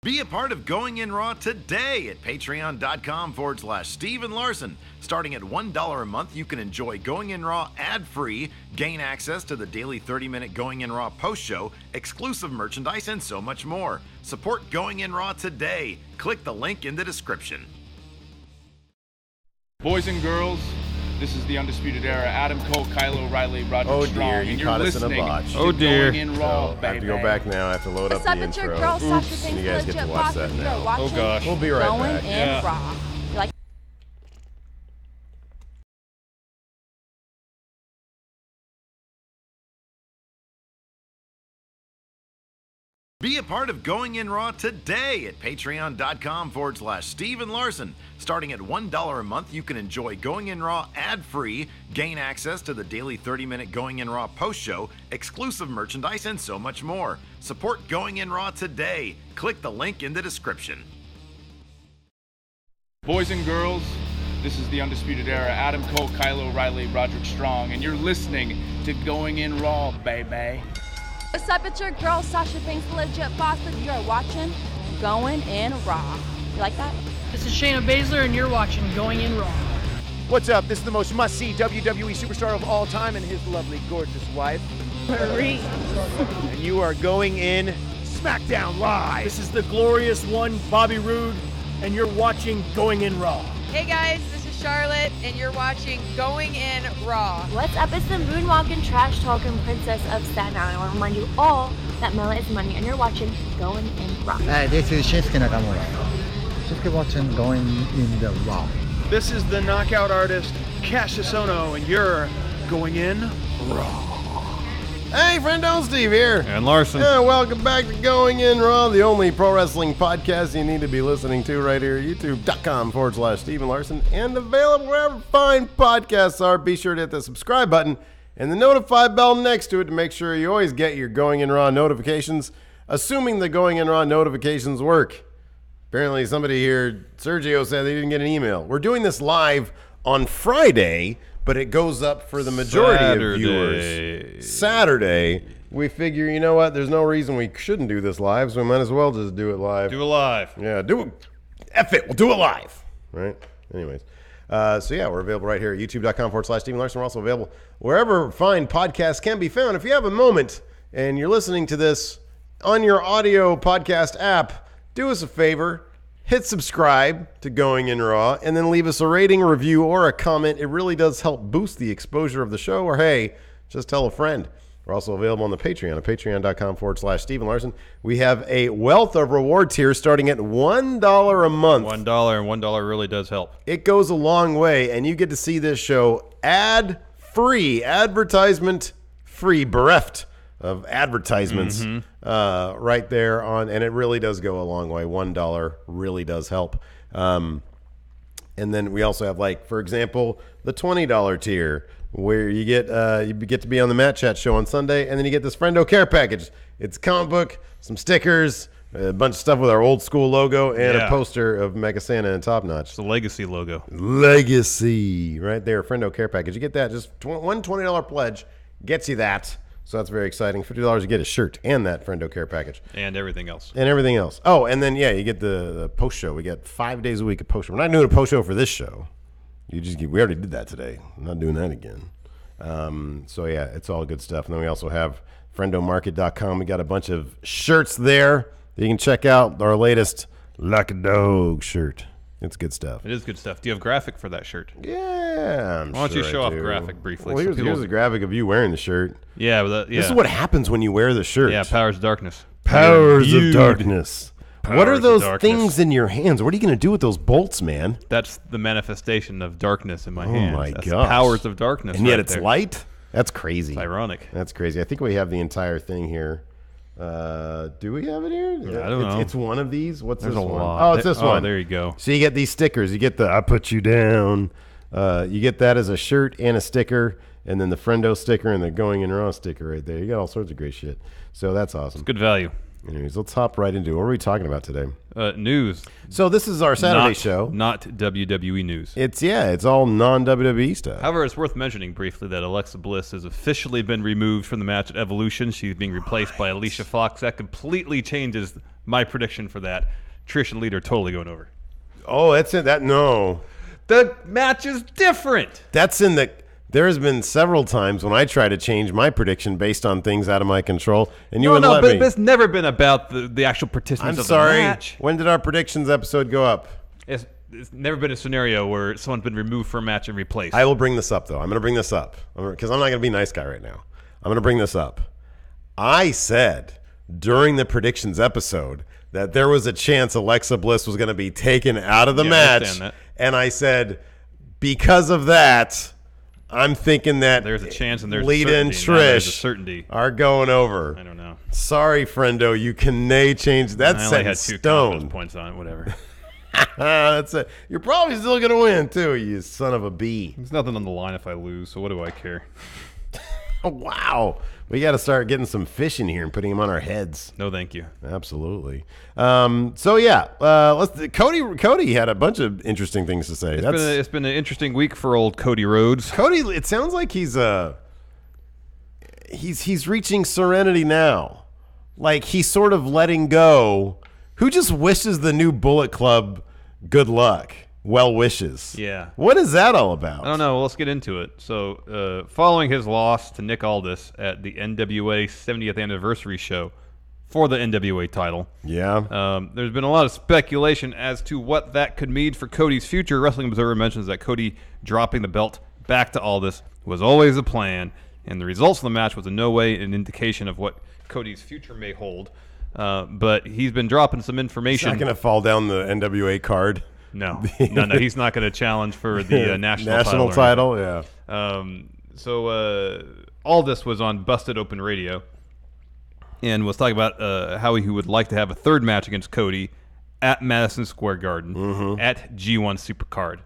Be a part of Going In Raw today at patreon.com/Steven Larson. Starting at $1 a month, you can enjoy Going In Raw ad-free, gain access to the daily 30-minute Going In Raw post-show, exclusive merchandise, and so much more. Support Going In Raw today. Click the link in the description. Boys and girls, this is the Undisputed Era. Adam Cole, Kyle O'Reilly, Roger Strong, dear, you caught us in a botch. Oh dear. Going In Raw, I have to go back now. I have to load up the intro. Oops. And you guys get to watch that now. Oh gosh. We'll be right Going back. In Raw. Like Be a part of Going In Raw today at patreon.com/Steven Larson. Starting at $1 a month, you can enjoy Going In Raw ad-free, gain access to the daily 30-minute Going In Raw post-show, exclusive merchandise, and so much more. Support Going In Raw today. Click the link in the description. Boys and girls, this is the Undisputed Era. Adam Cole, Kyle O'Reilly, Roderick Strong, and you're listening to Going In Raw, baby. what's up? It's your girl Sasha Banks, the legit boss. You're watching Going In Raw. You like that? This is Shayna Baszler, and you're watching Going In Raw. What's up? This is the most must-see WWE superstar of all time and his lovely, gorgeous wife, Marie. and you are going in SmackDown Live. This is the glorious one, Bobby Roode, and you're watching Going In Raw. Hey guys, this is Charlotte, and you're watching Going In Raw. What's up? It's the moonwalking, trash talking princess of Staten Island. I want to remind you all that Mela is money, and you're watching Going In Raw. Hi, this is Shinsuke Nakamura. Just watching Going In the Raw. This is the knockout artist, Cassius Ohno, and you're going in Raw. Hey, friendo, Steve here. And Larson. Yeah, welcome back to Going In Raw, the only pro wrestling podcast you need to be listening to right here, youtube.com/Steven Larson, and available wherever fine podcasts are. Be sure to hit the subscribe button and the notify bell next to it to make sure you always get your Going In Raw notifications, assuming the Going In Raw notifications work. Apparently somebody here, Sergio, said they didn't get an email. We're doing this live on Friday, but it goes up for the majority of viewers Saturday. We figure, you know what, there's no reason we shouldn't do this live, so we might as well just do it live. Do it live. Yeah, do it. F it, we'll do it live. Right? Anyways. So yeah, we're available right here at youtube.com/Steven Larson. We're also available wherever fine podcasts can be found. If you have a moment and you're listening to this on your audio podcast app, do us a favor, hit subscribe to Going In Raw, and then leave us a rating, a review, or a comment. It really does help boost the exposure of the show, or hey, just tell a friend. We're also available on the Patreon at patreon.com/Steven Larson. We have a wealth of reward tiers starting at $1 a month. $1, and $1 really does help. It goes a long way, and you get to see this show ad-free, advertisement-free, bereft of advertisements right there on, and it really does go a long way. $1 really does help. And then we also have, like, for example, the $20 tier, where you get to be on the Matt Chat show on Sunday, and then you get this Friendo Care package. It's a comic book, some stickers, a bunch of stuff with our old school logo, and a poster of Mega Santa and Top Notch. It's the Legacy logo. Legacy, right there, Friendo Care package. You get that, just one $20 pledge gets you that. So that's very exciting. $50 you get a shirt and that Friendo Care package. And everything else. Oh, and then, yeah, you get the post show. We get 5 days a week of post show. We're not doing a post show for this show. We already did that today. I'm not doing that again. So, yeah, it's all good stuff. And then we also have friendomarket.com. We got a bunch of shirts there. You can check out our latest Like a Dog shirt. It's good stuff. It is good stuff. Do you have graphic for that shirt? Yeah, Why don't you show off graphic briefly? Well, here's a graphic of you wearing the shirt. Yeah, but this is what happens when you wear the shirt. Yeah, powers of darkness. Powers of darkness. What are those things in your hands? What are you going to do with those bolts, man? That's the manifestation of darkness in my hands. Oh, my That's gosh. Powers of darkness. And yet right it's there. light? That's crazy. It's ironic. That's crazy. I think we have the entire thing here. Do we have it here? Yeah, I don't know. It's one of these. There's a one? lot. Oh, it's this one. Oh, there you go. So you get these stickers. You get the I Put You Down. You get that as a shirt and a sticker, and then the Friendo sticker and the Going In Raw sticker right there. You got all sorts of great shit. So that's awesome. It's good value. Anyways, let's hop right into it. What are we talking about today? News. So this is our Saturday show. Not WWE news. It's all non-WWE stuff. However, it's worth mentioning briefly that Alexa Bliss has officially been removed from the match at Evolution. She's being replaced by Alicia Fox. That completely changes my prediction for that. Trish and Lita are totally going over. Oh, that's it. No. The match is different. That's in the... There has been several times when I try to change my prediction based on things out of my control, and you wouldn't let me. But it's never been about the actual participants of the match. When did our predictions episode go up? It's never been a scenario where someone's been removed from a match and replaced. I will bring this up, though. I'm going to bring this up because I'm not going to be a nice guy right now. I'm going to bring this up. I said during the predictions episode that there was a chance Alexa Bliss was going to be taken out of the match, and I said because of that, I'm thinking that there's a chance and there's Lita and Trish are going over. I don't know. Sorry, friendo, you can change that. I set only in had 2 stone. points on it. Whatever. That's it. You're probably still gonna win too, you son of a bee. There's nothing on the line if I lose, so what do I care? Wow. We got to start getting some fish in here and putting them on our heads. No, thank you. Absolutely. Cody had a bunch of interesting things to say. It's been an interesting week for old Cody Rhodes. Cody, it sounds like he's reaching serenity now. Like he's sort of letting go. Who just wishes the new Bullet Club good luck? Well wishes. Yeah. What is that all about? I don't know. Well, let's get into it. So, following his loss to Nick Aldis at the NWA 70th anniversary show for the NWA title, there's been a lot of speculation as to what that could mean for Cody's future. Wrestling Observer mentions that Cody dropping the belt back to Aldis was always a plan, and the results of the match was in no way an indication of what Cody's future may hold. But he's been dropping some information. He's not going to fall down the NWA card. No, he's not going to challenge for the national title. Yeah. So Aldis was on Busted Open Radio and was talking about how he would like to have a third match against Cody at Madison Square Garden at G1 Supercard.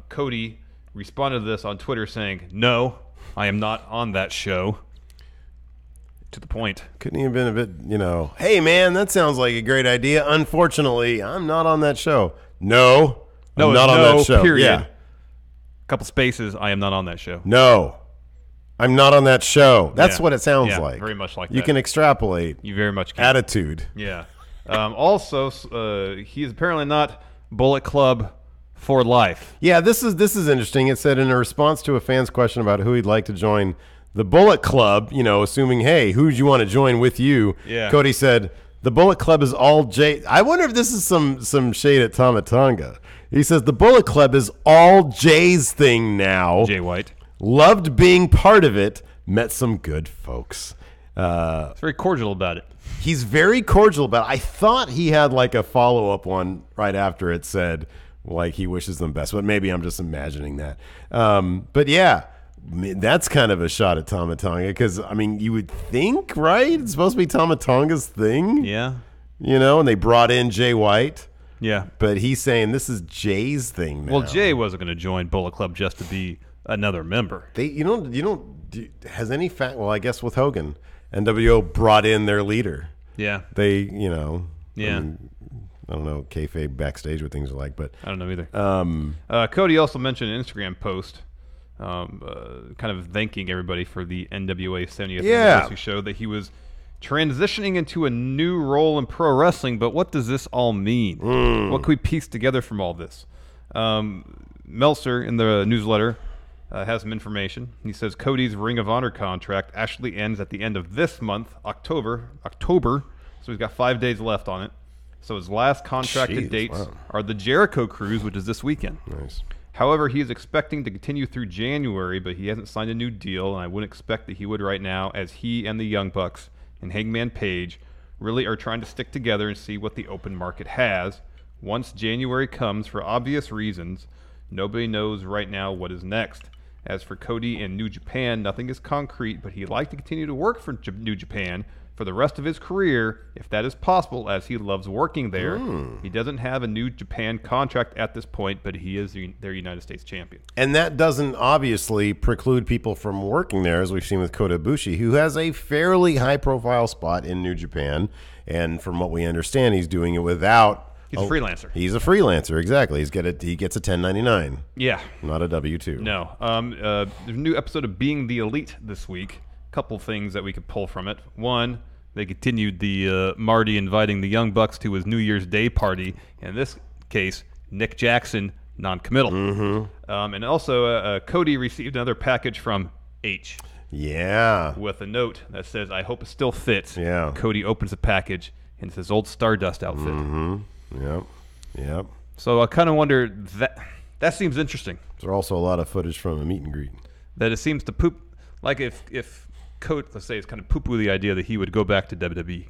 Cody responded to this on Twitter saying, "No, I am not on that show." To the point. Couldn't even been a bit, hey man, that sounds like a great idea. Unfortunately, I'm not on that show. No, I'm not on that show. Period. Yeah. Couple spaces. I am not on that show. No, I'm not on that show. That's what it sounds like. Very much like that. You can extrapolate. You very much can. Attitude. Yeah. Also, he is apparently not Bullet Club for life. Yeah, this is interesting. It said in a response to a fan's question about who he'd like to join the Bullet Club, assuming, hey, who'd you want to join with you? Yeah. Cody said, the Bullet Club is all Jay. I wonder if this is some shade at Tama Tonga. He says, the Bullet Club is all Jay's thing now. Jay White. Loved being part of it. Met some good folks. He's very cordial about it. He's very cordial about it. I thought he had like a follow-up one right after it said, like, he wishes them best. But maybe I'm just imagining that. But yeah. That's kind of a shot at Tama Tonga because, you would think, right? It's supposed to be Tama Tonga's thing. Yeah. And they brought in Jay White. Yeah. But he's saying this is Jay's thing now. Well, Jay wasn't going to join Bullet Club just to be another member. Has any fact, well, I guess with Hogan, NWO brought in their leader. Yeah. They, Yeah. I don't know, kayfabe backstage what things are like, but. I don't know either. Cody also mentioned an Instagram post. Kind of thanking everybody for the NWA 70th anniversary show, that he was transitioning into a new role in pro wrestling. But what does this all mean? What can we piece together from all this? Meltzer in the newsletter has some information. He says Cody's Ring of Honor contract actually ends at the end of this month, October. So he's got 5 days left on it. So his last contracted dates are the Jericho Cruise, which is this weekend. Nice. However, he is expecting to continue through January, but he hasn't signed a new deal, and I wouldn't expect that he would right now, as he and the Young Bucks and Hangman Page really are trying to stick together and see what the open market has. Once January comes, for obvious reasons, nobody knows right now what is next. As for Cody and New Japan, nothing is concrete, but he'd like to continue to work for New Japan for the rest of his career, if that is possible, as he loves working there. He doesn't have a New Japan contract at this point, but he is their United States champion. And that doesn't obviously preclude people from working there, as we've seen with Kota Ibushi, who has a fairly high-profile spot in New Japan. And from what we understand, he's doing it without... He's a freelancer. He's a freelancer, exactly. He gets a 1099. Yeah. Not a W-2. No. There's a new episode of Being the Elite this week. Couple things that we could pull from it. One, they continued the Marty inviting the Young Bucks to his New Year's Day party. In this case, Nick Jackson, non-committal. And also, Cody received another package from H. Yeah. With a note that says, "I hope it still fits." Yeah. Cody opens the package, and it's his old Stardust outfit. Yep. So I kind of wonder, that seems interesting. There's also a lot of footage from a meet and greet. That it seems to poop, like if Cody, let's say, is kind of poo-poo the idea that he would go back to WWE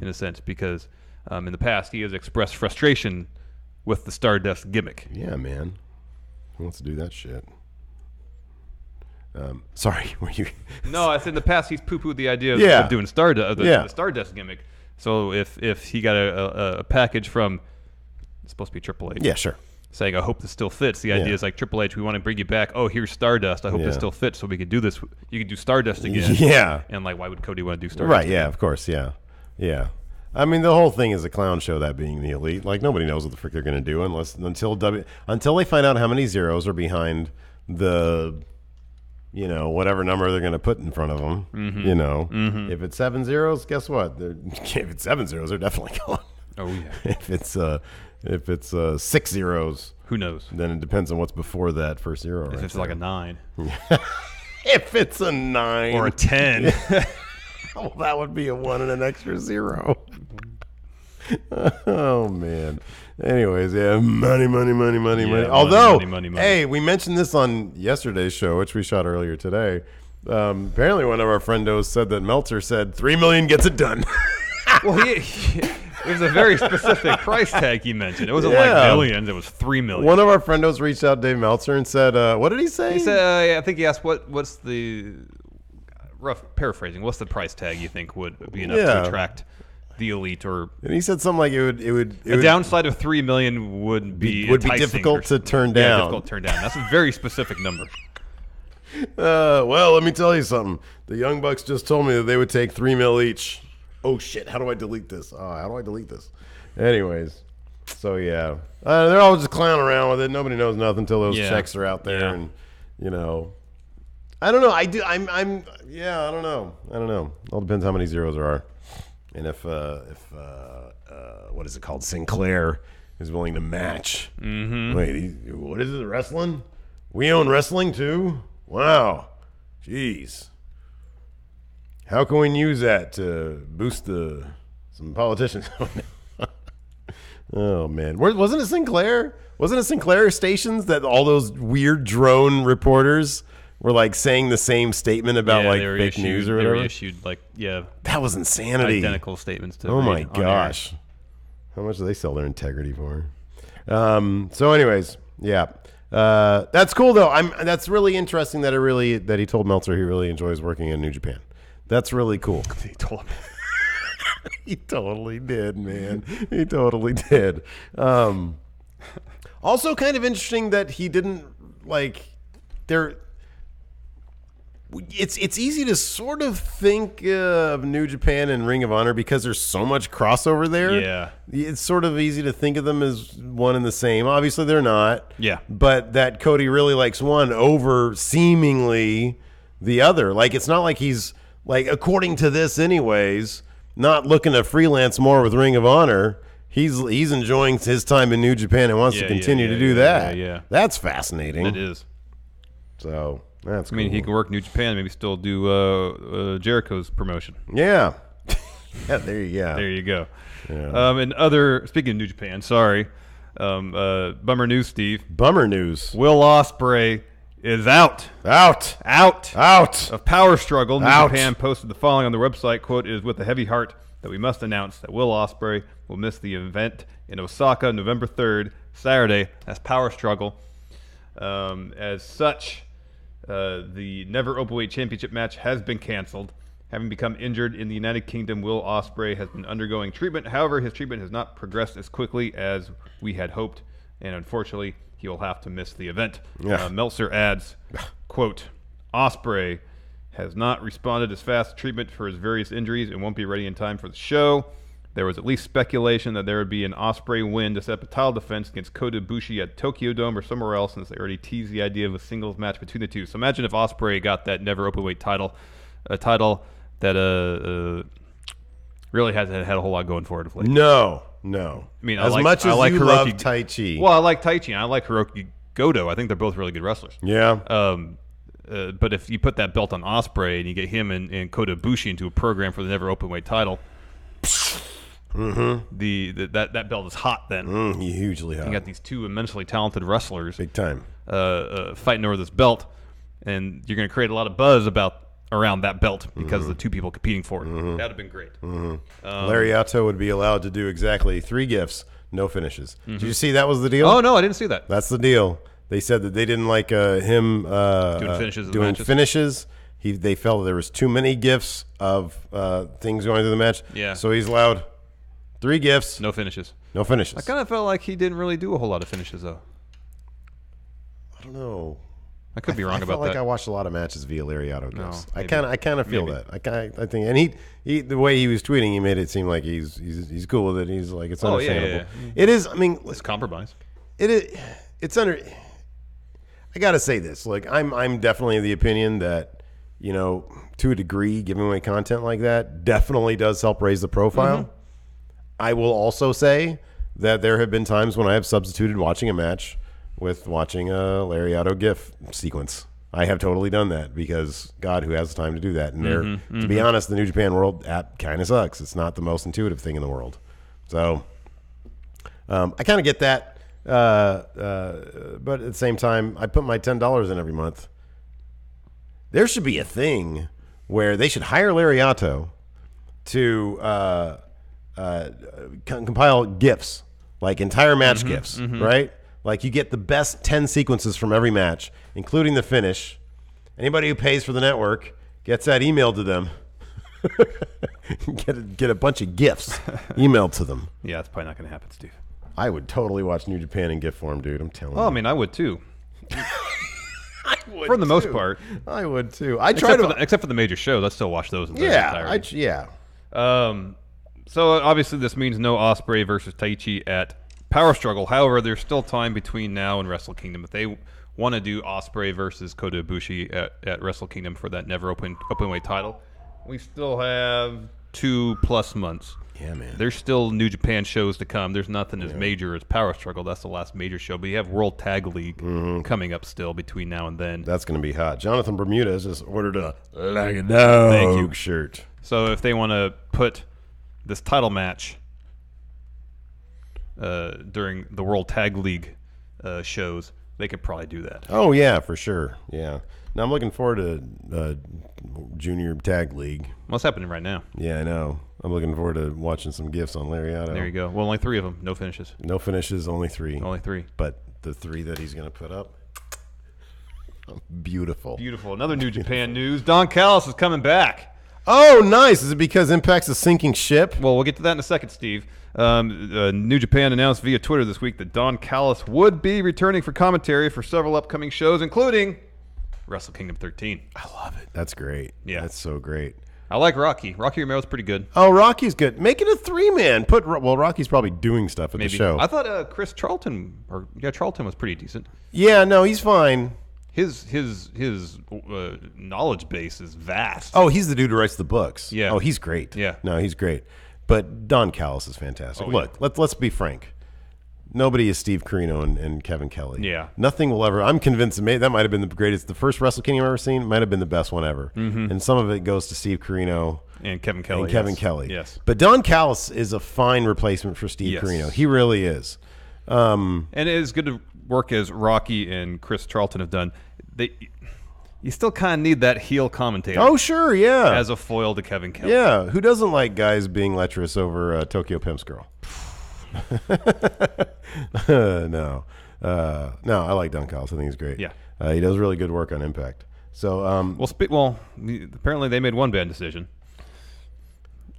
in a sense, because in the past he has expressed frustration with the Stardust gimmick. Yeah, man. Who wants to do that shit? Sorry, were you? No, I said in the past he's poo-pooed the idea of doing Stardust, the Stardust gimmick. So if he got a package from, it's supposed to be Triple H. Yeah, sure. Saying, "I hope this still fits." The idea is like, Triple H, we want to bring you back. Oh, here's Stardust. I hope this still fits, so we can do this. You can do Stardust again. Yeah. And like, why would Cody want to do Stardust? Right. again? Yeah. Of course. Yeah. Yeah. I mean, the whole thing is a clown show. That being the Elite, like nobody knows what the frick they're going to do until they find out how many zeros are behind the, whatever number they're going to put in front of them. If it's 7 zeros, guess what? If it's 7 zeros, they're definitely gone. Oh yeah. If it's 6 zeros, who knows? Then it depends on what's before that first zero. If it's like a 9. If it's a 9 or a 10, well, that would be a 1 and an extra 0. Oh man. Anyways, yeah, money. Although, money. Hey, we mentioned this on yesterday's show, which we shot earlier today. Apparently, one of our friendos said that Meltzer said $3 million gets it done. Well, it was a very specific price tag he mentioned. It wasn't like millions; it was $3 million. One of our friendos reached out to Dave Meltzer and said, "What did he say?" He said, "I think he asked what's the rough paraphrasing. What's the price tag you think would be enough to attract the Elite?" And he said something like it would downside of $3 million would be difficult to turn down. Yeah, difficult to turn down. That's a very specific number. Well, let me tell you something. The Young Bucks just told me that they would take $3 million each. Oh shit! How do I delete this? How do I delete this? Anyways, so yeah, they're all just clowning around with it. Nobody knows nothing until those checks are out there, and I don't know. I don't know. All depends how many zeros there are, and if what is it called? Sinclair is willing to match. Wait, what is it? Wrestling? We own wrestling too? Wow, jeez. How can we use that to boost some politicians? Oh man, wasn't it Sinclair? Wasn't it Sinclair stations that all those weird drone reporters were like saying the same statement about fake news or whatever? They were issued that was insanity. Identical statements to. Oh my gosh, how much do they sell their integrity for? So, anyways, yeah. That's cool though. That's really interesting that he told Meltzer he really enjoys working in New Japan. That's really cool. He told him. He totally did, man. He totally did. Also, kind of interesting that he didn't It's easy to sort of think of New Japan and Ring of Honor because there's so much crossover there. Yeah, it's sort of easy to think of them as one and the same. Obviously, they're not. Yeah, but that Cody really likes one over seemingly the other. Like it's not like he's according to this, anyways, not looking to freelance more with Ring of Honor. He's enjoying his time in New Japan and wants to continue to do that. Yeah, that's fascinating. It is. So that's. I mean, he can work New Japan, maybe still do Jericho's promotion. Yeah. Yeah. There you go. There you go. Yeah. And speaking of New Japan, sorry, bummer news, Steve. Bummer news. Will Ospreay is out of Power Struggle. New Japan posted the following on their website. Quote, "It is with a heavy heart that we must announce that Will Ospreay will miss the event in Osaka November 3rd, Saturday. That's Power Struggle. As such, The Never Openweight Championship match has been canceled. Having become injured in the United Kingdom, Will Ospreay has been undergoing treatment. However, his treatment has not progressed as quickly as we had hoped, and unfortunately, he will have to miss the event. Yeah. Meltzer adds, quote, Ospreay has not responded as fast to treatment for his various injuries and won't be ready in time for the show. There was at least speculation that there would be an Ospreay win to set up a title defense against Kota Ibushi at Tokyo Dome or somewhere else, since they already teased the idea of a singles match between the two. So imagine if Ospreay got that Never Openweight title, a title that really hasn't had a whole lot going for it of late. No. I mean, as much as you love Tai Chi. Well, I like Tai Chi. And I like Hiroki Goto. I think they're both really good wrestlers. Yeah. But if you put that belt on Ospreay and you get him and Kota Ibushi into a program for the Never Openweight title, that belt is hot then. Hugely hot. You got these two immensely talented wrestlers, big time, fighting over this belt, and you're going to create a lot of buzz around that belt because of the two people competing for it. That would have been great. Lariato would be allowed to do exactly 3 gifts, no finishes. Did you see that was the deal? Oh no, I didn't see that. That's the deal. They said that they didn't like him doing finishes. They felt there was too many gifts of things going through the match. Yeah. So he's allowed 3 gifts, no finishes. No finishes. I kind of felt like he didn't really do a whole lot of finishes though. I don't know. I could be wrong about that. I felt like I watched a lot of matches via Lariato gifts. No, I kind of feel that. I think, and he the way he was tweeting, he made it seem like he's cool with it. He's like, it's understandable. Yeah. It is. I mean, it's compromise. It is. It's under. I gotta say this. Like, I'm definitely of the opinion that, to a degree, giving away content like that definitely does help raise the profile. I will also say that there have been times when I have substituted watching a match with watching a Lariato GIF sequence. I have totally done that because, God, who has the time to do that? And to be honest, the New Japan World app kind of sucks. It's not the most intuitive thing in the world. So I kind of get that. But at the same time, I put my $10 in every month. There should be a thing where they should hire Lariato to compile GIFs, like entire match GIFs, right? Like, you get the best 10 sequences from every match, including the finish. Anybody who pays for the network gets that emailed to them. Get a bunch of GIFs emailed to them. Yeah, that's probably not going to happen, Steve. I would totally watch New Japan in GIF form, dude. I'm telling you. I mean, I would too. I would for the most part. I would too. Except for the major shows, I'd still watch those in their entirety. So obviously this means no Ospreay versus Taichi at Power Struggle. However, there's still time between now and Wrestle Kingdom. If they want to do Ospreay versus Kota Ibushi at Wrestle Kingdom for that never openweight title, we still have 2+ months. Yeah, man. There's still New Japan shows to come. There's nothing as major as Power Struggle. That's the last major show. But you have World Tag League coming up still between now and then. That's going to be hot. Jonathan Bermudez just ordered a like a dog shirt. So if they want to put this title match during the World Tag League shows, they could probably do that. Oh, yeah, for sure. Yeah. Now I'm looking forward to Junior Tag League. What's happening right now? Yeah, I know. I'm looking forward to watching some GIFs on Lariato. There you go. Well, only 3 of them. No finishes. No finishes, only 3. Only 3. But the 3 that he's going to put up, beautiful. Beautiful. Another New Japan news. Don Callis is coming back. Oh, nice. Is it because Impact's a sinking ship? Well, we'll get to that in a second, Steve. New Japan announced via Twitter this week that Don Callis would be returning for commentary for several upcoming shows, including Wrestle Kingdom 13. I love it. That's great. Yeah. That's so great. I like Rocky. Rocky Romero's pretty good. Oh, Rocky's good. Make it a 3-man. Rocky's probably doing stuff at the show. I thought Charlton was pretty decent. Yeah, no, he's fine. His knowledge base is vast. Oh, he's the dude who writes the books. Yeah. Oh, he's great. Yeah. No, he's great. But Don Callis is fantastic. Oh, Look, let's be frank. Nobody is Steve Corino and Kevin Kelly. Yeah. Nothing will ever. I'm convinced that might have been the greatest. The first Wrestle Kingdom I've ever seen might have been the best one ever. And some of it goes to Steve Corino and Kevin Kelly. Kelly. Yes. But Don Callis is a fine replacement for Steve Corino. He really is. And it is good to work as Rocky and Chris Charlton have done. You still kind of need that heel commentator. Oh, sure, yeah. As a foil to Kevin Kelly. Yeah. Who doesn't like guys being lecherous over Tokyo Pimp's girl? No, I like Don Callis. I think he's great. Yeah. He does really good work on Impact. So apparently they made one bad decision.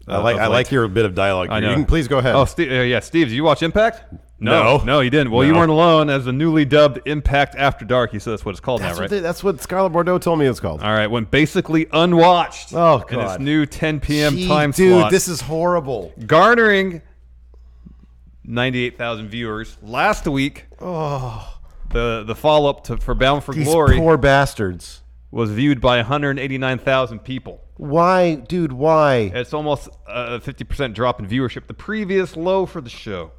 I like your bit of dialogue. I know. You can please go ahead. Oh, Steve, did you watch Impact? No, you didn't. Well, you weren't alone. As the newly dubbed Impact After Dark, you said that's what it's called now, right? That's what Scarlett Bordeaux told me it's called. All right, went basically unwatched. Oh, God. In its new 10 p.m. time dude, slot. This is horrible. Garnering 98,000 viewers last week. Oh, the follow-up for Bound for these Glory. Poor bastards. Was viewed by 189,000 people. Why, dude? Why? It's almost a 50% drop in viewership. The previous low for the show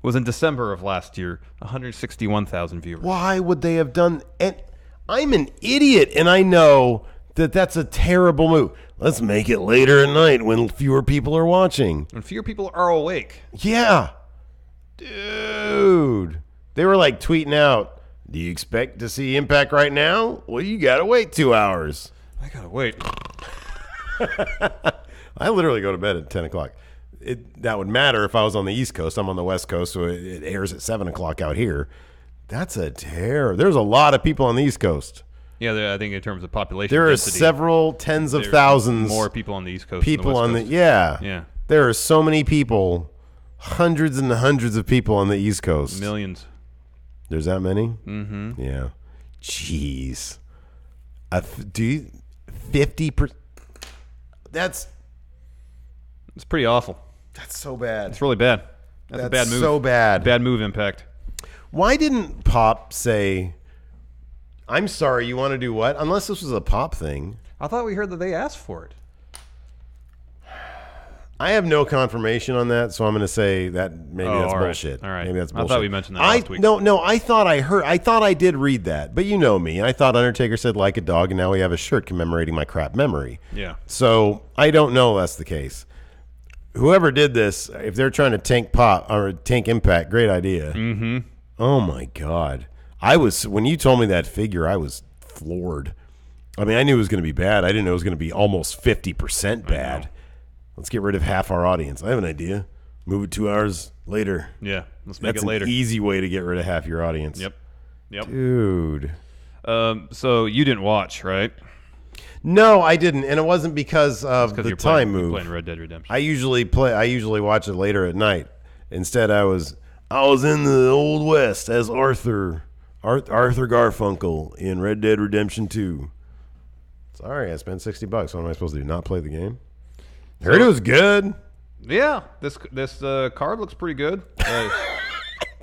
was in December of last year, 161,000 viewers. Why would they have done? And I'm an idiot, and I know that that's a terrible move. Let's make it later at night when fewer people are watching. When fewer people are awake. Yeah, dude. They were like tweeting out, "Do you expect to see Impact right now? Well, you gotta wait 2 hours." I gotta wait. I literally go to bed at 10 o'clock. That would matter if I was on the East Coast. I'm on the West Coast, so it airs at 7 o'clock out here. That's a terror. There's a lot of people on the East Coast. Yeah, I think in terms of population there density, are several tens of thousands more people on the East Coast. People than on the West Coast. Coast. Yeah. There are so many people, hundreds and hundreds of people on the East Coast. Millions. There's that many? Mm-hmm. Yeah. Jeez. 50%. It's pretty awful. That's so bad. It's really bad. That's a bad move. So bad. Bad move, Impact. Why didn't Pop say, "I'm sorry, you want to do what?" Unless this was a Pop thing. I thought we heard that they asked for it. I have no confirmation on that, so I'm going to say that maybe that's bullshit. All right. Maybe that's bullshit. I thought we mentioned that last week. No, I thought I did read that, but you know me. I thought Undertaker said like a dog, and now we have a shirt commemorating my crap memory. Yeah. So I don't know if that's the case. Whoever did this, if they're trying to tank Pop or tank Impact, great idea. Mm-hmm. Oh my God. When you told me that figure, I was floored. I mean, I knew it was going to be bad. I didn't know it was going to be almost 50% bad. Let's get rid of half our audience. I have an idea. Move it 2 hours later. Yeah, let's make That's it later. An easy way to get rid of half your audience. Yep. Dude. So you didn't watch, right? No, I didn't, and it wasn't because of the time move. You're playing Red Dead Redemption. I usually watch it later at night. Instead, I was in the Old West as Arthur Garfunkel in Red Dead Redemption 2. Sorry, I spent $60. What am I supposed to do? Not play the game? Heard it was good. Yeah, this card looks pretty good. I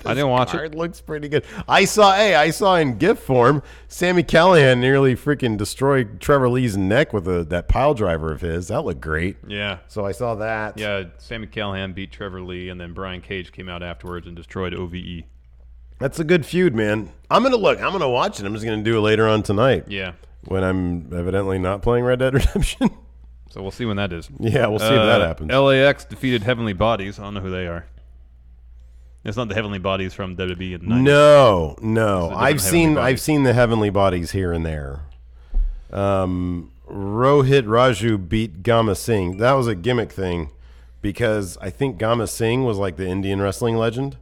didn't watch it. Card looks pretty good. I saw in GIF form Sami Callihan nearly freaking destroyed Trevor Lee's neck with that pile driver of his. That looked great. Yeah. So I saw that. Yeah, Sami Callihan beat Trevor Lee, and then Brian Cage came out afterwards and destroyed OVE. That's a good feud, man. I'm gonna watch it. I'm just gonna do it later on tonight. Yeah. When I'm evidently not playing Red Dead Redemption. So we'll see when that is. Yeah, we'll see if that happens. LAX defeated Heavenly Bodies. I don't know who they are. It's not the Heavenly Bodies from WWE in the 90s. No. I've seen the Heavenly Bodies here and there. Rohit Raju beat Gama Singh. That was a gimmick thing because I think Gama Singh was like the Indian wrestling legend.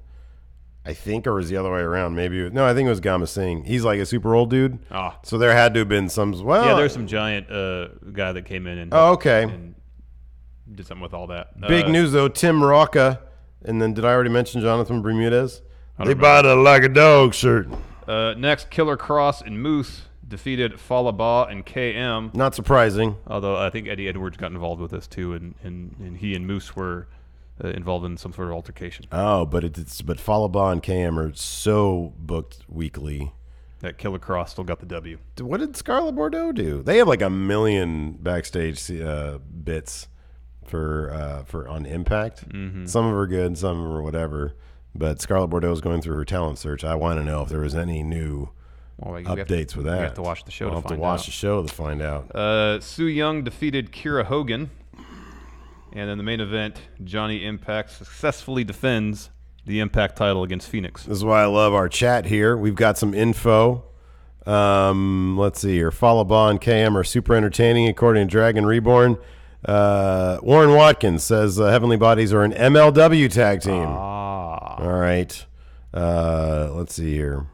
I think, or was the other way around? I think it was Gama Singh. He's like a super old dude. Ah. So there had to have been some. Well, yeah, there's some giant guy that came in and and did something with all that. Big news though, Tim Rocca, and then did I already mention Jonathan Bermudez? They remember. bought a like a dog shirt. Next, Killer Cross and Moose defeated Falaba and KM. Not surprising. Although I think Eddie Edwards got involved with this too, and he and Moose were involved in some sort of altercation. Oh, but Falaba and KM are so booked weekly. That Killer Cross still got the W. What did Scarlett Bordeaux do? They have like 1 million backstage bits for on Impact. Mm-hmm. Some of them are good, some of them are whatever. But Scarlett Bordeaux is going through her talent search. I want to know if there was any new updates with that. You have to watch the show. I'll have to watch the show to find out. Su Yung defeated Kira Hogan. And in the main event, Johnny Impact successfully defends the Impact title against Phoenix. This is why I love our chat here. We've got some info. Let's see here. Falaba and KM are super entertaining, according to Dragon Reborn. Warren Watkins says Heavenly Bodies are an MLW tag team. All right. Let's see here.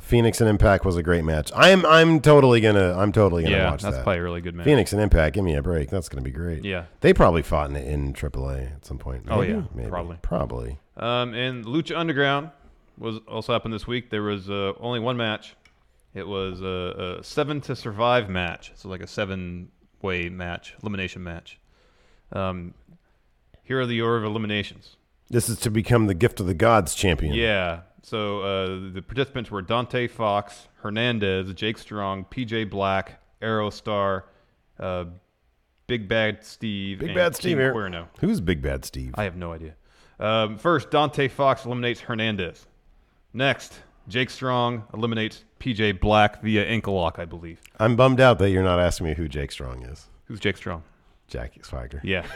Phoenix and Impact was a great match. I'm totally gonna watch that. Yeah, that's probably a really good match. Phoenix and Impact, give me a break. That's gonna be great. Yeah, they probably fought in AAA at some point. Maybe? Oh yeah, Maybe. probably. And Lucha Underground was also happened this week. There was only one match. It was a 7 to survive match. So like a 7-way match, elimination match. Here are the order of eliminations. This is to become the Gift of the Gods champion. Yeah. So the participants were Dante Fox, Hernandez, Jake Strong, PJ Black, Aerostar, Big Bad Steve, Big Bad Steve here. Cuerno. Who's Big Bad Steve? I have no idea. First, Dante Fox eliminates Hernandez. Next, Jake Strong eliminates PJ Black via ankle lock, I believe. I'm bummed out that you're not asking me who Jake Strong is. Who's Jake Strong? Jackie Swagger. Yeah.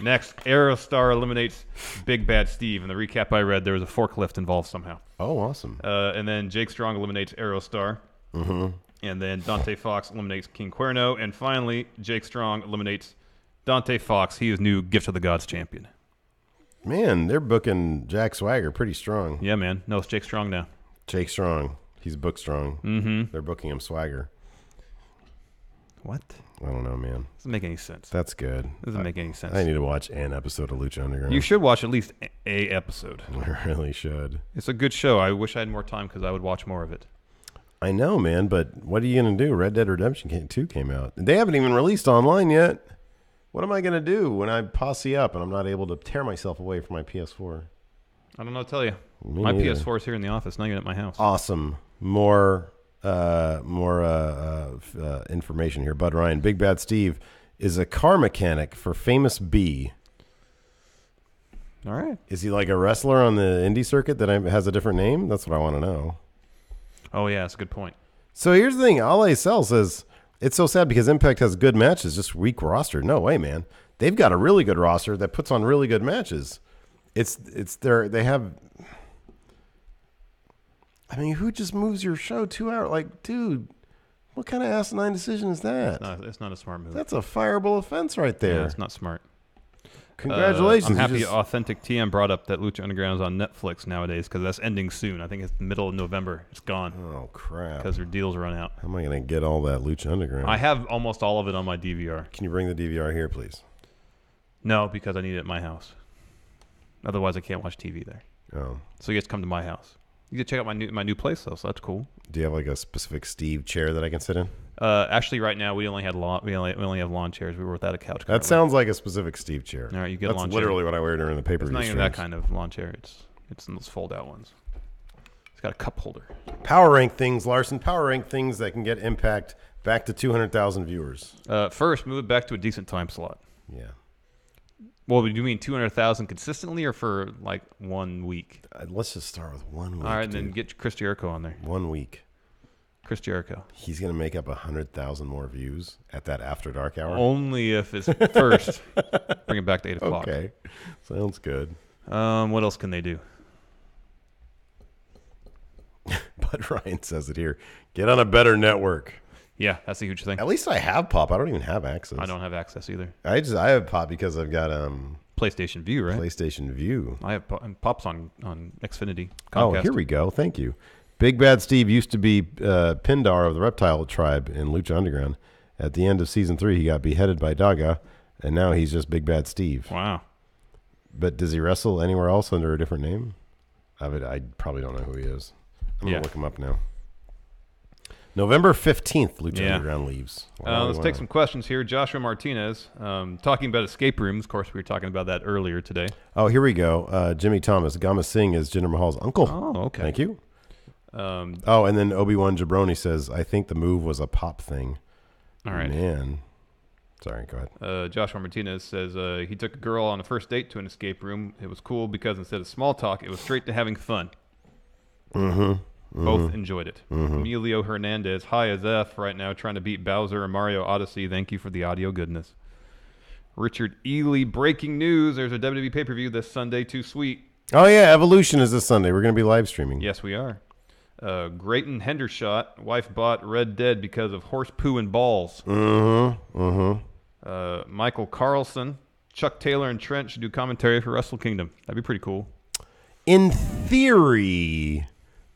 Next, Aerostar eliminates Big Bad Steve. In the recap I read, there was a forklift involved somehow. Oh, awesome. And then Jake Strong eliminates Aerostar. Mm-hmm. And then Dante Fox eliminates King Cuerno. And finally, Jake Strong eliminates Dante Fox. He is new Gift of the Gods champion. Man, they're booking Jack Swagger pretty strong. Yeah, man. No, it's Jake Strong now. Jake Strong. He's booked strong. Mm-hmm. They're booking him Swagger. What? I don't know, man. Doesn't make any sense. That's good. Doesn't make any sense. I need to watch an episode of Lucha Underground. You should watch at least a episode. I really should. It's a good show. I wish I had more time because I would watch more of it. I know, man, but what are you going to do? Red Dead Redemption 2 came out. They haven't even released online yet. What am I going to do when I posse up and I'm not able to tear myself away from my PS4? I don't know what to tell you. Me My neither. PS4 is here in the office, not even at my house. Awesome. More information here. Bud Ryan, Big Bad Steve is a car mechanic for Famous B. All right. Is he like a wrestler on the indie circuit that has a different name? That's what I want to know. Oh, yeah, that's a good point. So here's the thing. Ale Cell says, it's so sad because Impact has good matches, just weak roster. No way, man. They've got a really good roster that puts on really good matches. They have... I mean, who just moves your show 2 hours? Like, dude, what kind of asinine decision is that? It's not a smart move. That's a fireable offense right there. Yeah, it's not smart. Congratulations. I'm happy Authentic TM brought up that Lucha Underground is on Netflix nowadays because that's ending soon. I think it's the middle of November. It's gone. Oh, crap. Because their deals run out. How am I going to get all that Lucha Underground? I have almost all of it on my DVR. Can you bring the DVR here, please? No, because I need it at my house. Otherwise, I can't watch TV there. Oh. So you get to come to my house. You can check out my new place, though, so that's cool. Do you have like a specific Steve chair that I can sit in? Actually, right now we only have lawn chairs. We were without a couch. That sounds like a specific Steve chair. All right, you get That's a lawn literally chair. what I wear during the pay-per-view It's not even streams. that kind of lawn chair. It's in those fold-out ones. It's got a cup holder. Power rank things, Larson. Power rank things that can get Impact back to 200,000 viewers. First, move it back to a decent time slot. Yeah. Well, do you mean 200,000 consistently or for like 1 week? Let's just start with 1 week. All right, then get Chris Jericho on there. 1 week. Chris Jericho. He's going to make up 100,000 more views at that After Dark hour? Only if it's first. Bring it back to 8 o'clock. Okay. Sounds good. What else can they do? Bud Ryan says it here. Get on a better network. Yeah, that's a huge thing. At least I have Pop. I don't even have access. I don't have access either. I have Pop because I've got PlayStation View, right? PlayStation View. I have Pop's on Xfinity. Comcast. Oh, here we go. Thank you. Big Bad Steve used to be Pindar of the Reptile Tribe in Lucha Underground. At the end of season 3, he got beheaded by Daga, and now he's just Big Bad Steve. Wow. But does he wrestle anywhere else under a different name? I probably don't know who he is. I'm going to look him up now. November 15th, Lucha Underground leaves. Let's take some questions here. Joshua Martinez, talking about escape rooms. Of course, we were talking about that earlier today. Oh, here we go. Jimmy Thomas. Gama Singh is Jinder Mahal's uncle. Oh, okay. Thank you. And then Obi-Wan Jabroni says, I think the move was a Pop thing. All right. Man. Sorry, go ahead. Joshua Martinez says he took a girl on a first date to an escape room. It was cool because instead of small talk, it was straight to having fun. Mm-hmm. Both enjoyed it. Mm-hmm. Emilio Hernandez, high as F right now, trying to beat Bowser and Mario Odyssey. Thank you for the audio goodness. Richard Ely, breaking news. There's a WWE pay-per-view this Sunday. Too sweet. Oh, yeah. Evolution is this Sunday. We're going to be live streaming. Yes, we are. Grayton Hendershot, wife bought Red Dead because of horse poo and balls. Mm-hmm. Mm-hmm. Michael Carlson, Chuck Taylor and Trent should do commentary for Wrestle Kingdom. That'd be pretty cool. In theory,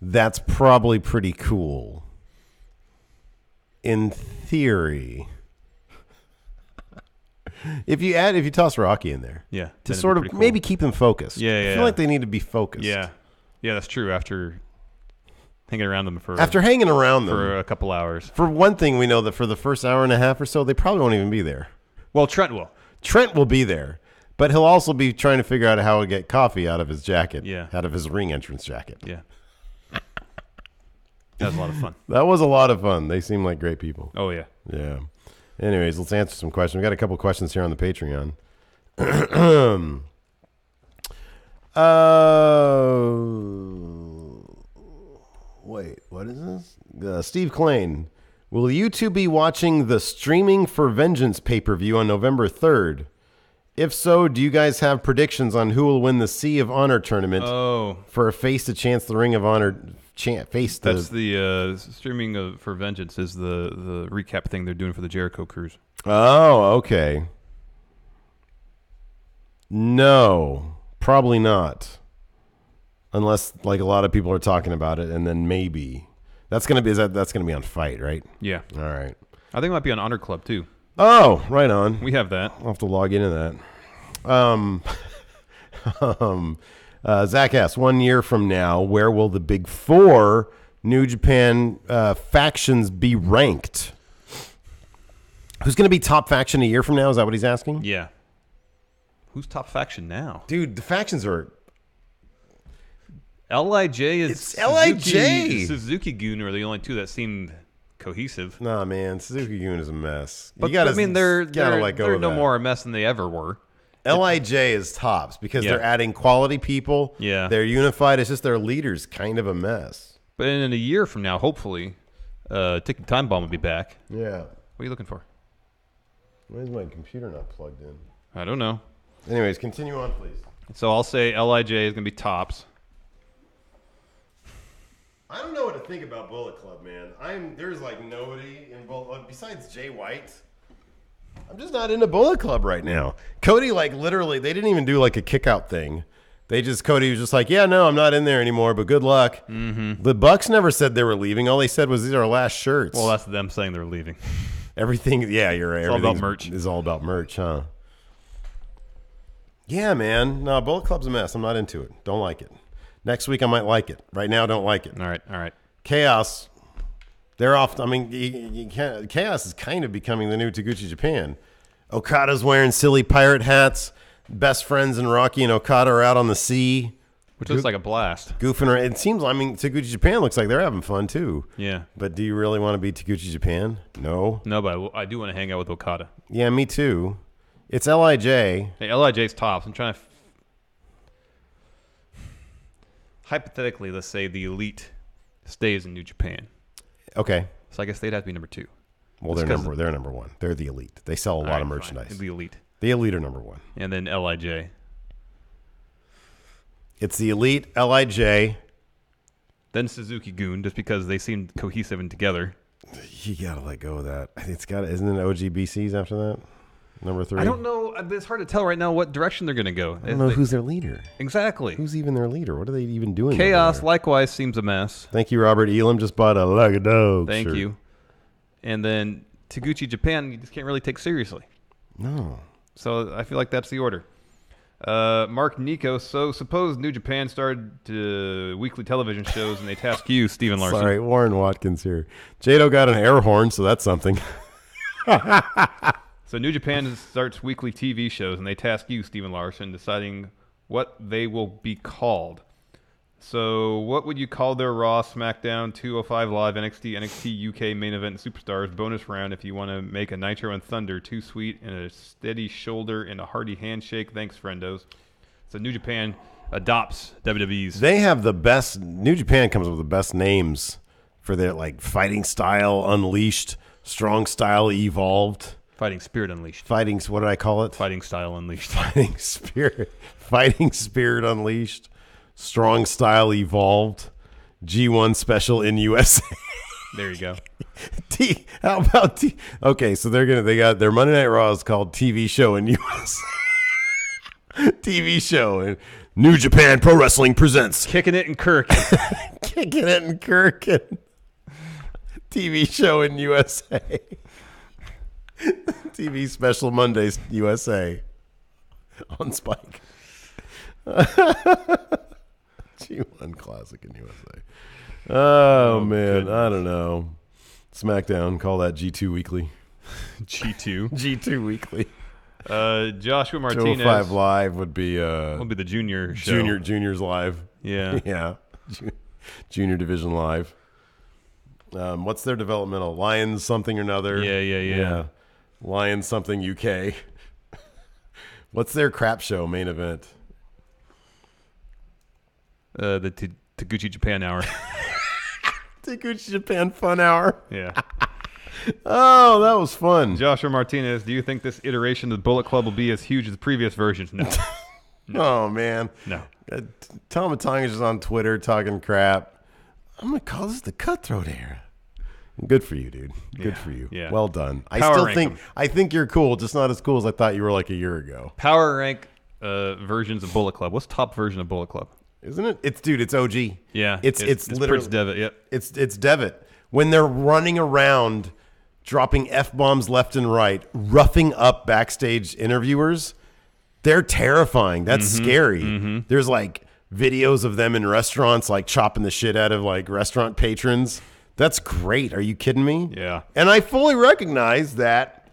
that's probably pretty cool. In theory. If you toss Rocky in there. Yeah. To sort of maybe keep them focused. Yeah. I feel like they need to be focused. Yeah. Yeah, that's true. After hanging around them for a couple hours. For one thing, we know that for the first hour and a half or so, they probably won't even be there. Well, Trent will. Trent will be there. But he'll also be trying to figure out how to get coffee out of his jacket. Yeah. Out of his ring entrance jacket. Yeah. That was a lot of fun. That was a lot of fun. They seem like great people. Oh, yeah. Yeah. Anyways, let's answer some questions. We got a couple questions here on the Patreon. Wait, what is this? Steve Klain. Will you two be watching the Streaming for Vengeance pay-per-view on November 3rd? If so, do you guys have predictions on who will win the Sea of Honor tournament for a face to chance the Ring of Honor face? That's the Streaming for Vengeance is the recap thing they're doing for the Jericho Cruise. Oh, okay. No, probably not. Unless like a lot of people are talking about it, and then maybe that's gonna be that's gonna be on Fight, right? Yeah. All right. I think it might be on Honor Club too. Oh, right on. We have that. I'll have to log into that. Zach asks, 1 year from now, where will the big four New Japan factions be ranked? Who's going to be top faction a year from now? Is that what he's asking? Yeah. Who's top faction now? Dude, the factions are... LIJ is... It's LIJ! Suzuki-gun are the only two that seem... cohesive. Nah, man, Suzuki-gun is a mess. But you gotta, I mean, they're no that. more a mess than they ever were. LIJ is tops because they're adding quality people. Yeah, they're unified. It's just their leader's kind of a mess. But in a year from now, hopefully, Ticking Time Bomb will be back. Yeah. What are you looking for? Why is my computer not plugged in? I don't know. Anyways, continue on, please. So I'll say LIJ is going to be tops. I don't know what to think about Bullet Club, man. There's like nobody in Bullet Club besides Jay White. I'm just not into Bullet Club right now. Cody, like literally, they didn't even do like a kick out thing. Cody was just like, yeah, no, I'm not in there anymore, but good luck. Mm-hmm. The Bucks never said they were leaving. All they said was these are our last shirts. Well, that's them saying they're leaving. Everything, yeah, you're right. It's all about merch. It's all about merch, huh? Yeah, man. No, Bullet Club's a mess. I'm not into it. Don't like it. Next week, I might like it. Right now, don't like it. All right. Chaos, they're off. I mean, you can't, Chaos is kind of becoming the new Taguchi Japan. Okada's wearing silly pirate hats. Best friends and Rocky and Okada are out on the sea. Which looks like a blast. Goofing around. It seems, Taguchi Japan looks like they're having fun, too. Yeah. But do you really want to be Taguchi Japan? No. No, but I do want to hang out with Okada. Yeah, me too. It's LIJ. Hey, LIJ's tops. I'm trying to... Hypothetically, let's say the Elite stays in New Japan. Okay. So I guess they'd have to be number 2. Well, they're number 1. They're the Elite. They sell a lot of merchandise. Fine. The Elite. The Elite are number 1. And then LIJ. It's the Elite, LIJ. Then Suzuki-gun, just because they seem cohesive and together. You gotta let go of that. Isn't it OGBCs after that? Number 3? I don't know. It's hard to tell right now what direction they're going to go. I don't know who's their leader. Exactly. Who's even their leader? What are they even doing? Chaos, likewise, seems a mess. Thank you, Robert Elam. Just bought a like a dog Thank shirt. you. And then Taguchi Japan, you just can't really take seriously. No. So I feel like that's the order. Mark Nico, so suppose New Japan started weekly television shows and they task you, Stephen Larson. Sorry, Warren Watkins here. Jado got an air horn, so that's something. So New Japan starts weekly TV shows and they task you, Stephen Larson, deciding what they will be called. So what would you call their Raw, SmackDown, 205 Live, NXT UK main event, and Superstars bonus round if you want to make a Nitro and Thunder, too sweet, and a steady shoulder and a hearty handshake? Thanks, friendos. So New Japan adopts WWE's. They have the best. New Japan comes up with the best names for their fighting style unleashed, strong style evolved. Fighting Spirit Unleashed. What did I call it? Fighting Style Unleashed. Fighting Spirit Unleashed. Strong Style Evolved. G1 Special in USA. There you go. How about T? Okay, so they got their Monday Night Raw is called TV Show in USA. TV Show, and New Japan Pro Wrestling presents Kicking It in Kirk. Kicking It in Kirk. TV show in USA. TV special Mondays USA on Spike. G1 Classic in USA. Oh man, goodness. I don't know. SmackDown, call that G2 Weekly. G2. G2 Weekly. Joshua Martinez. 205 Live would be the junior show. Juniors Live. Yeah. Yeah. Junior Division Live. What's their developmental? Lions something or another. Yeah. Lions something UK. What's their crap show main event? The Taguchi Japan Hour. Taguchi Japan Fun Hour. Yeah. Oh, that was fun. Joshua Martinez, do you think this iteration of the Bullet Club will be as huge as the previous versions? No. Oh, man. No. Tom Matonga is just on Twitter talking crap. I'm going to call this the Cutthroat Era. Good for you, dude. Good for you. Yeah. Well done. I think you're cool, just not as cool as I thought you were like a year ago. Power rank versions of Bullet Club. What's top version of Bullet Club? Isn't it? It's OG. Yeah. It's literally Prince Devitt. Yep. It's Devitt. When they're running around dropping F-bombs left and right, roughing up backstage interviewers, they're terrifying. That's scary. Mm-hmm. There's like videos of them in restaurants like chopping the shit out of like restaurant patrons. That's great. Are you kidding me? Yeah. And I fully recognize that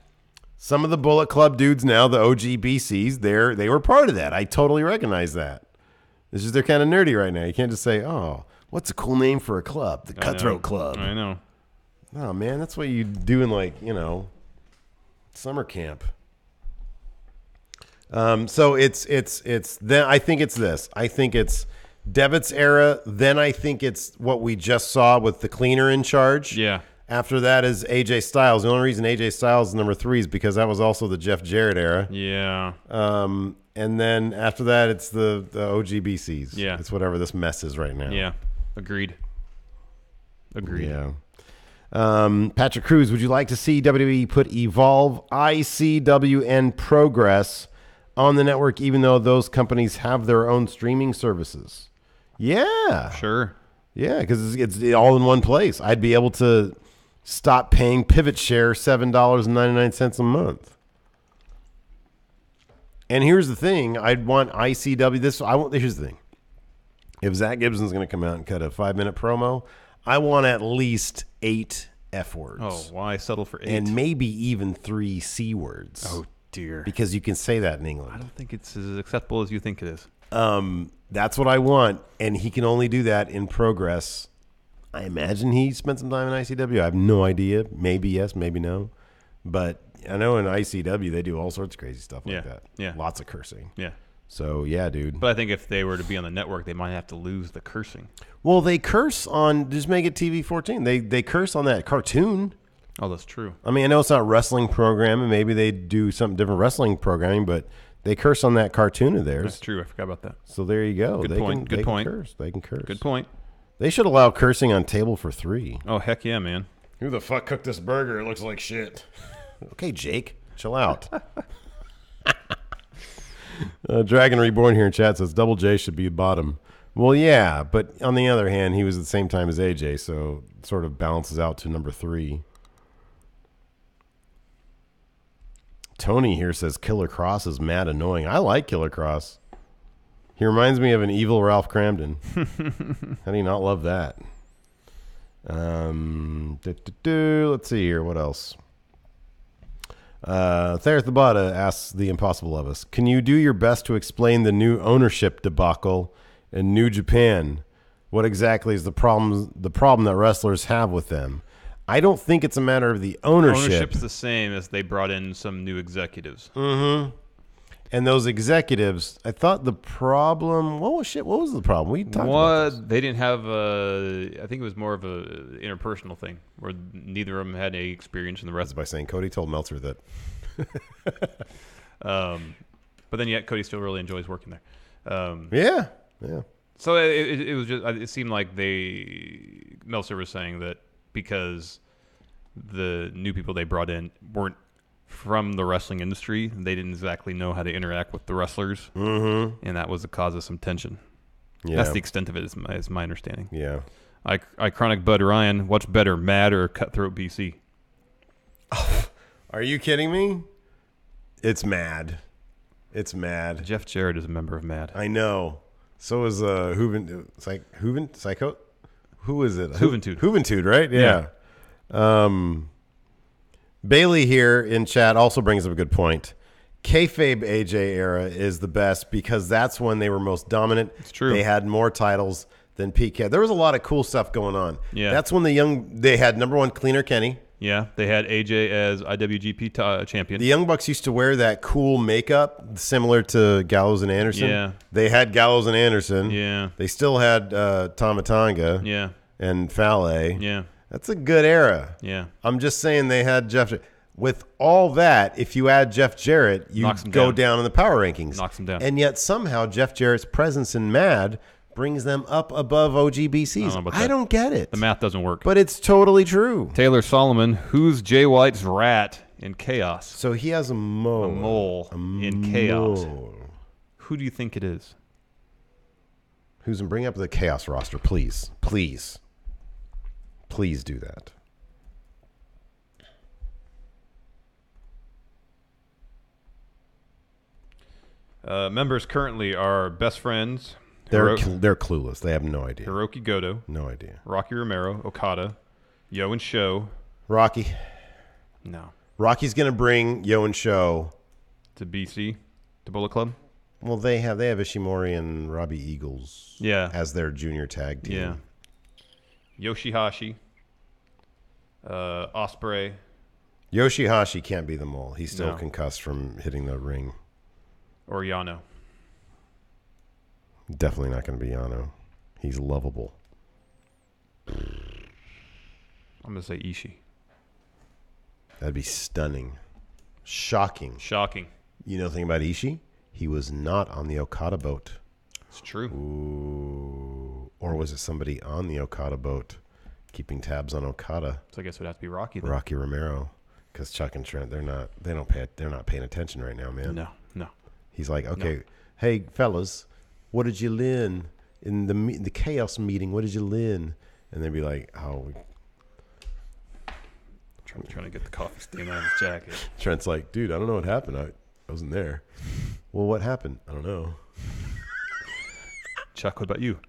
some of the Bullet Club dudes now, the OG BCs, they were part of that. I totally recognize that. It's just they're kind of nerdy right now. You can't just say, oh, what's a cool name for a club? The Cutthroat Club. I know. Oh, man, that's what you do in, like, summer camp. So it's then I think it's this. I think it's Devitt's era. Then I think it's what we just saw with the cleaner in charge. Yeah. After that is AJ Styles. The only reason AJ Styles is number 3 is because that was also the Jeff Jarrett era. Yeah. And then after that, it's the OGBCs. Yeah. It's whatever this mess is right now. Yeah. Agreed. Yeah. Patrick Cruz, would you like to see WWE put Evolve, ICW, and Progress on the network, even though those companies have their own streaming services? Yeah. Sure. Yeah, because it's all in one place. I'd be able to stop paying Pivot Share $7.99 a month. And here's the thing. I'd want ICW. Here's the thing. If Zach Gibson's going to come out and cut a 5-minute promo, I want at least 8 F words. Oh, why settle for 8? And maybe even 3 C words. Oh, dear. Because you can say that in England. I don't think it's as acceptable as you think it is. That's what I want. And he can only do that in Progress. I imagine he spent some time in ICW. I have no idea. Maybe yes, maybe no. But I know in ICW they do all sorts of crazy stuff like that. Yeah. Lots of cursing. Yeah. So, yeah, dude. But I think if they were to be on the network, they might have to lose the cursing. Well, they curse on, just make it TV 14. They curse on that cartoon. Oh, that's true. I mean, I know it's not wrestling programming. Maybe they do some different wrestling programming, but they curse on that cartoon of theirs. That's true. I forgot about that. So there you go. Good point. They can curse. Good point. They should allow cursing on Table for 3. Oh, heck yeah, man. Who the fuck cooked this burger? It looks like shit. Okay, Jake, chill out. Dragon Reborn here in chat says Double J should be bottom. Well, yeah, but on the other hand, he was at the same time as AJ, so it sort of balances out to number 3. Tony here says Killer Cross is mad annoying. I like Killer Cross. He reminds me of an evil Ralph Cramden. How do you not love that? Let's see here. What else? Thereth Labata asks the impossible of us. Can you do your best to explain the new ownership debacle in New Japan? What exactly is the problem that wrestlers have with them? I don't think it's a matter of the ownership. Ownership's the same as they brought in some new executives. Mm-hmm. And those executives, I thought the problem. What was the problem? We talked about this. They didn't have. I think it was more of a interpersonal thing where neither of them had any experience in the rest. By saying Cody told Meltzer that. But then yet Cody still really enjoys working there. Yeah. So it was just. It seemed like Meltzer was saying that because the new people they brought in weren't from the wrestling industry. They didn't exactly know how to interact with the wrestlers, and that was the cause of some tension. Yeah. That's the extent of it, is my understanding. Yeah. Iconic Bud Ryan, what's better, Mad or Cutthroat BC? Are you kidding me? It's Mad. It's Mad. Jeff Jarrett is a member of Mad. I know. So is Psycho? Who is it? Juventud, right? Yeah. Bailey here in chat also brings up a good point. Kayfabe AJ era is the best because that's when they were most dominant. It's true. They had more titles than PK. There was a lot of cool stuff going on. Yeah. That's when they had number one Cleaner Kenny. Yeah, they had AJ as IWGP champion. The Young Bucks used to wear that cool makeup similar to Gallows and Anderson. Yeah. They had Gallows and Anderson. Yeah. They still had Tamatanga. Yeah. And Fale. Yeah. That's a good era. Yeah. I'm just saying they had Jeff. With all that, if you add Jeff Jarrett, you go down in the power rankings. Knocks them down. And yet somehow Jeff Jarrett's presence in Mad brings them up above OGBCs. I don't get it. The math doesn't work. But it's totally true. Taylor Solomon, who's Jay White's rat in Chaos? So he has a mole. A mole in Chaos. Who do you think it is? Who's bring up the Chaos roster, please. Please. Please do that. Members currently are Best Friends. They're clueless. They have no idea. Hiroki Goto. No idea. Rocky Romero, Okada, Yo and Sho. Rocky. No. Rocky's going to bring Yo and Sho to BC, to Bullet Club. Well, they have Ishimori and Robbie Eagles. Yeah. As their junior tag team. Yeah. Yoshihashi. Ospreay. Yoshihashi can't be the mole. He's still concussed from hitting the ring. Or Yano. Definitely not going to be Yano. He's lovable. I'm going to say Ishii. That'd be stunning. Shocking. You know the thing about Ishii? He was not on the Okada boat. It's true. Ooh. Or was it somebody on the Okada boat keeping tabs on Okada? So I guess it would have to be Rocky then. Rocky Romero. Because Chuck and Trent, they're not paying attention right now, man. No. He's like, okay, hey fellas, what did you learn in the chaos meeting? What did you learn? And they'd be like, trying to get the coffee stain out of his jacket. Trent's like, dude, I don't know what happened. I wasn't there. Well, what happened? I don't know. Chuck, what about you?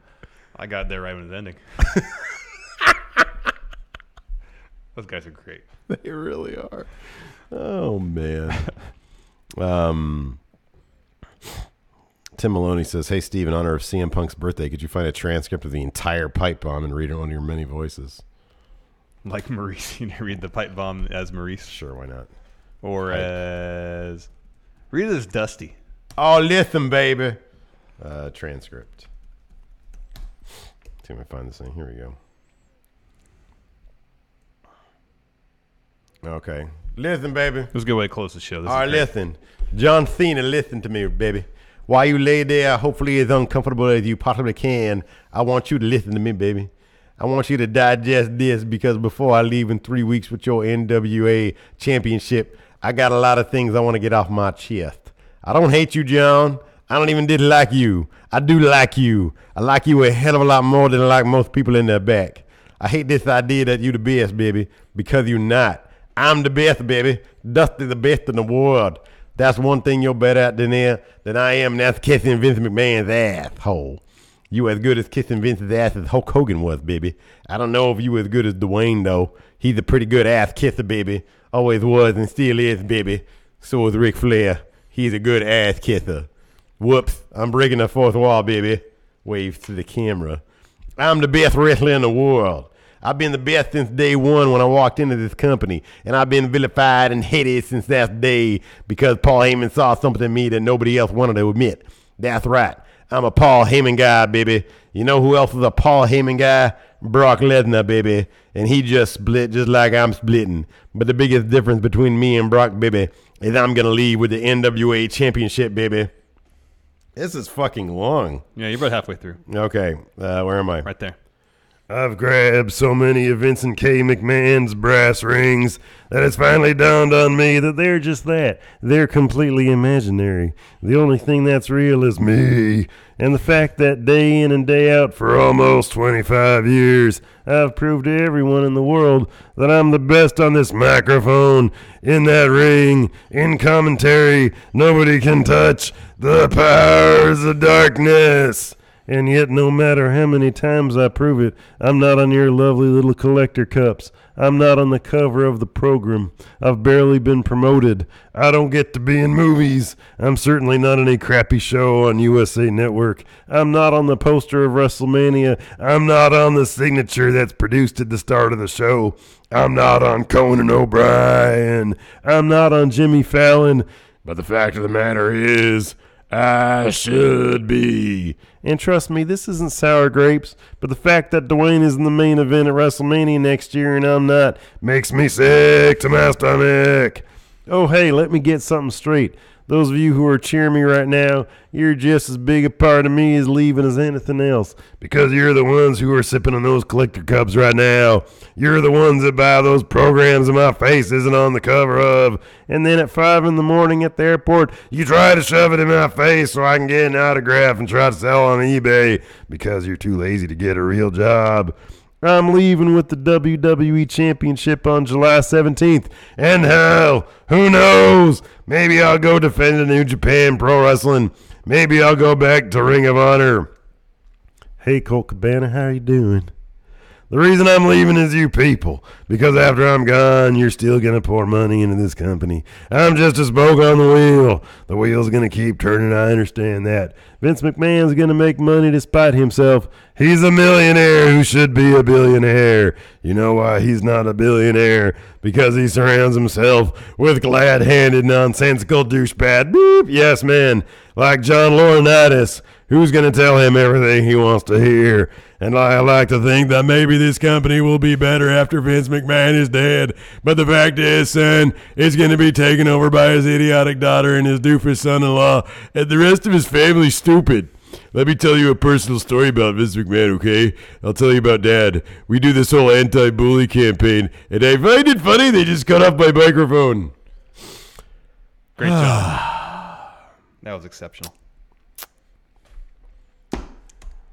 I got there right when it was ending. Those guys are great. They really are. Oh man. Tim Maloney says, hey, Steve, in honor of CM Punk's birthday, could you find a transcript of the entire pipe bomb and read it on your many voices? Like Maurice. You can read the pipe bomb as Maurice. Sure, why not? Or as... Read it as Dusty. Oh, listen, baby. Transcript. See if I find this thing. Here we go. Okay. Listen, baby. Let's go way close to the show. All right, listen. John Cena, listen to me, baby. While you lay there, hopefully as uncomfortable as you possibly can, I want you to listen to me, baby. I want you to digest this because before I leave in 3 weeks with your NWA championship, I got a lot of things I want to get off my chest. I don't hate you, John. I don't even dislike you. I do like you. I like you a hell of a lot more than I like most people in their back. I hate this idea that you the best, baby, because you're not. I'm the best, baby. Dusty's the best in the world. That's one thing you're better at than I am, and that's kissing Vince McMahon's asshole. You as good as kissing Vince's ass as Hulk Hogan was, baby. I don't know if you as good as Dwayne, though. He's a pretty good ass kisser, baby. Always was and still is, baby. So is Ric Flair. He's a good ass kisser. Whoops, I'm breaking the fourth wall, baby. Waves to the camera. I'm the best wrestler in the world. I've been the best since day one when I walked into this company, and I've been vilified and hated since that day because Paul Heyman saw something in me that nobody else wanted to admit. That's right. I'm a Paul Heyman guy, baby. You know who else is a Paul Heyman guy? Brock Lesnar, baby. And he just split just like I'm splitting. But the biggest difference between me and Brock, baby, is I'm going to leave with the NWA championship, baby. This is fucking long. Yeah, you're about halfway through. Okay. Where am I? Right there. I've grabbed so many of Vincent K. McMahon's brass rings that it's finally dawned on me that they're just that. They're completely imaginary. The only thing that's real is me. And the fact that day in and day out for almost 25 years, I've proved to everyone in the world that I'm the best on this microphone, in that ring, in commentary. Nobody can touch the powers of darkness. And yet, no matter how many times I prove it, I'm not on your lovely little collector cups. I'm not on the cover of the program. I've barely been promoted. I don't get to be in movies. I'm certainly not in a crappy show on USA Network. I'm not on the poster of WrestleMania. I'm not on the signature that's produced at the start of the show. I'm not on Conan O'Brien. I'm not on Jimmy Fallon. But the fact of the matter is, I should be. And trust me, this isn't sour grapes, but the fact that Dwayne is in the main event at WrestleMania next year and I'm not makes me sick to my stomach. Oh, hey, let me get something straight. Those of you who are cheering me right now, you're just as big a part of me as leaving as anything else, because you're the ones who are sipping on those collector cups right now. You're the ones that buy those programs that my face isn't on the cover of, and then at 5 in the morning at the airport, you try to shove it in my face so I can get an autograph and try to sell on eBay because you're too lazy to get a real job. I'm leaving with the WWE Championship on July 17th. And hell, who knows? Maybe I'll go defend the New Japan Pro Wrestling. Maybe I'll go back to Ring of Honor. Hey, Colt Cabana, how you doing? The reason I'm leaving is you people, because after I'm gone, you're still going to pour money into this company. I'm just a spoke on the wheel. The wheel's going to keep turning, I understand that. Vince McMahon's going to make money despite himself. He's a millionaire who should be a billionaire. You know why he's not a billionaire? Because he surrounds himself with glad-handed, nonsensical douchebag. Boop, yes, man, like John Laurinaitis, who's going to tell him everything he wants to hear. And I like to think that maybe this company will be better after Vince McMahon is dead. But the fact is, son, it's going to be taken over by his idiotic daughter and his doofus son-in-law. And the rest of his family's stupid. Let me tell you a personal story about Vince McMahon, okay? I'll tell you about Dad. We do this whole anti-bully campaign, and I find it funny they just cut off my microphone. Great job. That was exceptional.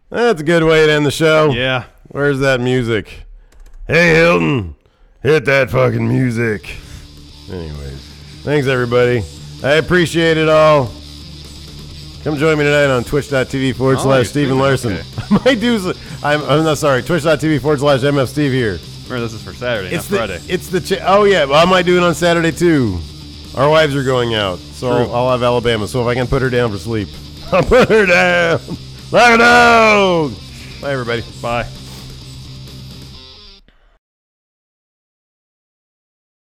That's a good way to end the show. Yeah. Where's that music? Hey, Hilton, hit that fucking music. Anyways, thanks, everybody. I appreciate it all. Come join me tonight on twitch.tv/Steven Larson. Okay. I might do. I'm not sorry. Twitch.tv/MF Steve here. Remember, this is for Saturday, not Friday. It's the. Oh yeah, well, I might do it on Saturday too. Our wives are going out, so I'll have Alabama. So if I can put her down for sleep, I'll put her down. Like a dog. Bye, everybody. Bye.